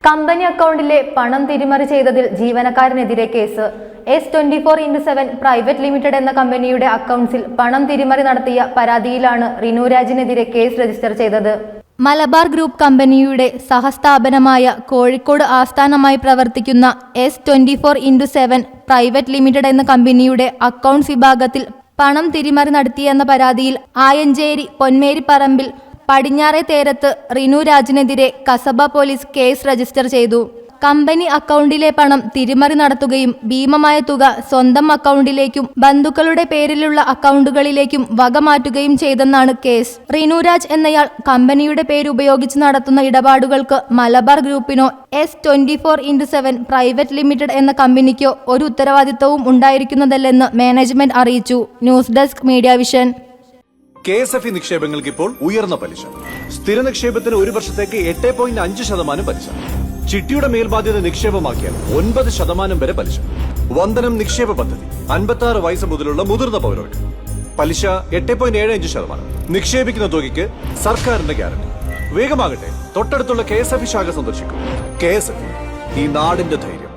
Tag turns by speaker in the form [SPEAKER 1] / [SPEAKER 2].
[SPEAKER 1] Company അക്കൗണ്ടിലെ പണം തിരിമറി ചെയ്തതിൽ ജീവനക്കാരനെതിരെ കേസ്. S24x7 പ്രൈവറ്റ് ലിമിറ്റഡ് എന്ന കമ്പനിയുടെ അക്കൗണ്ട്സിൽ പണം തിരിമറി നടത്തിയ പരാതിയിലാണ് റിനു രാജിനെതിരെ കേസ് രജിസ്റ്റർ ചെയ്തത്. മലബാർ ഗ്രൂപ്പ് കമ്പനിയുടെ സഹസ്ഥാപനമായ കോഴിക്കോട് ആസ്ഥാനമായി പ്രവർത്തിക്കുന്ന S24x7 പ്രൈവറ്റ് ലിമിറ്റഡ് എന്ന കമ്പനിയുടെ അക്കൗണ്ട്സ് വിഭാഗത്തിൽ പണം തിരിമറി നടത്തിയെന്ന പരാതിയിൽ ആയഞ്ചേരി പൊന്മേരിപ്പറമ്പിൽ പടിഞ്ഞാറെ തേരത്ത് റിനു രാജിനെതിരെ കസബ പോലീസ് കേസ് രജിസ്റ്റർ ചെയ്തു. കമ്പനി അക്കൗണ്ടിലെ പണം തിരിമറി നടത്തുകയും ഭീമമായ തുക സ്വന്തം അക്കൗണ്ടിലേക്കും ബന്ധുക്കളുടെ പേരിലുള്ള അക്കൗണ്ടുകളിലേക്കും വകമാറ്റുകയും ചെയ്തെന്നാണ് കേസ്. റിനു രാജ് എന്നയാൾ കമ്പനിയുടെ പേര് ഉപയോഗിച്ച് നടത്തുന്ന ഇടപാടുകൾക്ക് മലബാർ ഗ്രൂപ്പിനോ S24x7 പ്രൈവറ്റ് ലിമിറ്റഡ് എന്ന കമ്പനിക്കോ ഒരു ഉത്തരവാദിത്തവും ഉണ്ടായിരിക്കുന്നതല്ലെന്ന് മാനേജ്മെന്റ് അറിയിച്ചു. News desk media vision.
[SPEAKER 2] KSFE നിക്ഷേപങ്ങൾക്ക് ഇപ്പോൾ ഉയർന്ന പലിശ. സ്ഥിര നിക്ഷേപത്തിന് 1 വർഷത്തേക്ക് 8.5% പലിശ. ചിട്ടിയുടെ മേൽബാധ്യത നിക്ഷേപമാക്കിയാൽ 9% വരെ പലിശ. വന്ദനം നിക്ഷേപ പദ്ധതി 56 വയസ്സ് മുതലുള്ള മുതിർന്ന പൗരർക്ക്. പലിശ 8.75%. നിക്ഷേപിക്കുന്ന തുകയ്ക്ക് സർക്കാരിന്റെ ഗ്യാരണ്ടി. വേഗമാകട്ടെ, തൊട്ടടുത്തുള്ള KSFE ശാഖ സന്ദർശിക്കും. KSFE, ഈ നാടിന്റെ ധൈര്യം.